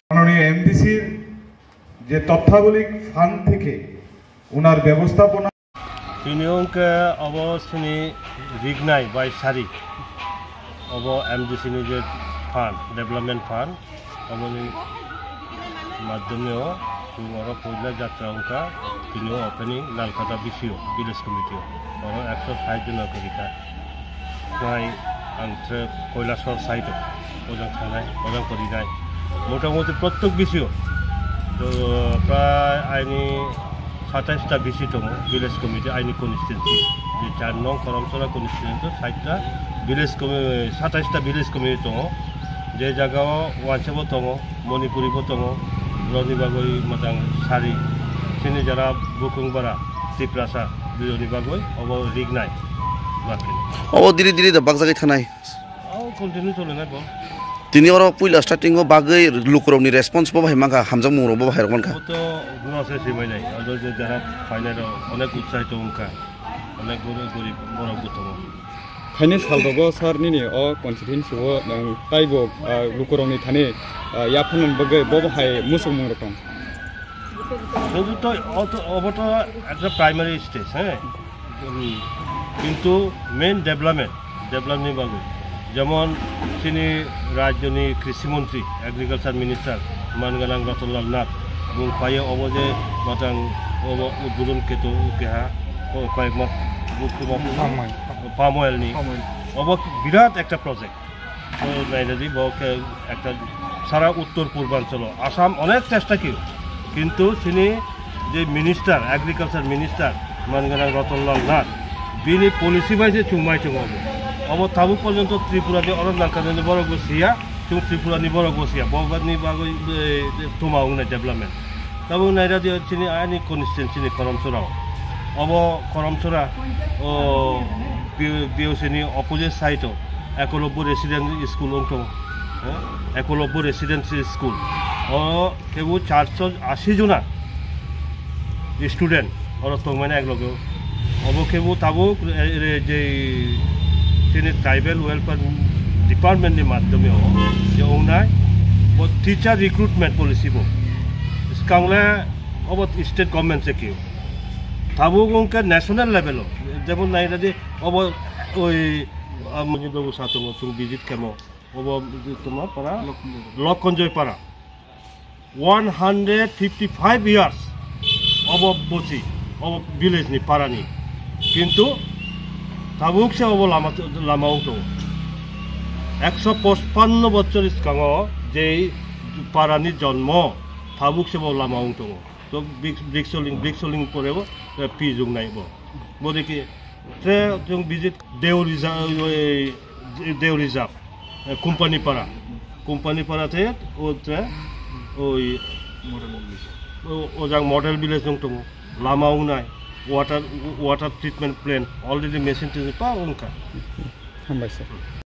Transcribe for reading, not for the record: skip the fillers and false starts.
মাননীয় এমডিসির যে তথ্যাবলিক ফান্ড থেকে ওনার ব্যবস্থাপনা তিনিওকে অবশ্যই রিগনাই বাই সারি অব এমডিসিনি যে ফান্ড ডেভেলপমেন্ট ফান্ড অবনি মাধ্যমেও ওরা পয়লা যাত্রা অঙ্কা তিনিও ওপেনিং নালকাটা বিসিও ভিলেজ কমিটিও ওরা 160 জন করিকা প্রায় আন্ত্রে কৈলাসর সাইড ওজন থানায় ওজন করি নাই মোটামুটি প্রত্যেক বিসিও তো প্রায় আইনি 27টা বিসি দङ ভিলেজ কমিটি আইনি কনস্টিটুয়েন্সি যে 4 নং করমসরা কনস্টিটুয়েন্সি 60টা ভিলেজ কমিটি 27টা ভিলেজ কমিটি দङ যে জায়গাও ওয়ানসেবো দङ মণিপুরিबो दङ রনিবাগৈ मोजां सारि सिनि जारा बुकुंबारा टिप्रासा रनिबागৈ अब रिगनाय बाकी अब धीरे धीरे द बागजागै थानाय कन्टिन्यू चलनाय बो तिनी और पहिला स्टार्टिंग बागै लुकरमनि रेसपन्स बो बाहाय माखा हामजां मुरो बो बाहाय रखनखा तो गुनासे सिमायनाय अजो जे जारा फाइनाल अनेक उत्साहित उनका अनेक गरीब बरक दङ फाइनेन्स हालदबो सरनि अ कन्स्टिट्युएन्सि ताइबो लुकरमनि थाने याफन बगै बो बाहाय मुसुक मुं रकम तो अब तो একটা প্রাইমারি স্টেজ হ্যাঁ কিন্তু মেন ডেভেলপমেন্ট বাগৈ যেমন তিনি রাজ্যনি কৃষিমন্ত্রী এগ্রিকালচার মিনিস্টার মানগানাং রতনলাল নাথ বুংফায়ে অবজে মাতাং অব উদ্বোধন কেতু কেহা কয়েক মাস পাম অয়েলনি অব বিরাট একটা প্রজেক্ট তো নাইরাজি বকে একটা সারা উত্তর পূর্বাঞ্চল আসাম অনেক চেষ্টা কি কিন্তু তিনি যে মিনিস্টার এগ্রিকালচার মিনিস্টার মানগানাং রতনলাল নাথ বিনি পলিসি বাইজে চুমাই দङ अब थाबुक पर्यन्त त्रिपुरानि अरन नांखानि बर गसिया जों त्रिपुरानि बर गसिया बगबादनि बागै तुमाउंना डेभलपमेन्ट ताबु नायरा दि चिनि आनि कन्स्टिट्युएन्सिनि करमसराव अब करमसरा बिओसिनि अपोजिट साइडआव एकलब्य रेसिडेन्सि स्कुल दङ एकलब्य रेसिडेन्सि स्कुल केवल 480 जना स्टुडेन्ट और तंगमाने एकलगे अब केवल ताबुक जे তিনি ট্রাইবেল ওয়েলফেয়ার ডিপার্টমেন্টের মাধ্যমে যে ওনায় টিচার রিক্রুটমেন্ট পলিসি বো কাংলা অব স্টেট গভর্নমেন্ট से কি তাবো গঙ্কা ন্যাশনাল লেভেল যেমন নাইরা যে অব ওই মজিদবাবু সাথে তুমি ভিজিট কেমো অব তোমার পারা লক্ষঞ্জয় পারা 155 ইয়ার্স অব বসি অব ভিলেজ নি পারানি কিন্তু তাবুক से अब लामाओं दङ 155 বছর सिगाङाव जे पारानि जन्म ताबुक से लामाओं दङ तो ब्रिक्सलिं परेबो पि जुंनाय बो बदिके ट्रे जों विजिट देव रिजार्व कोम्पानी पारा थे ओत्रे ओइ ओजां मडेल विलेज दङ लामाओं नाय water treatment plan already machine तो पा उनका हामबाय सर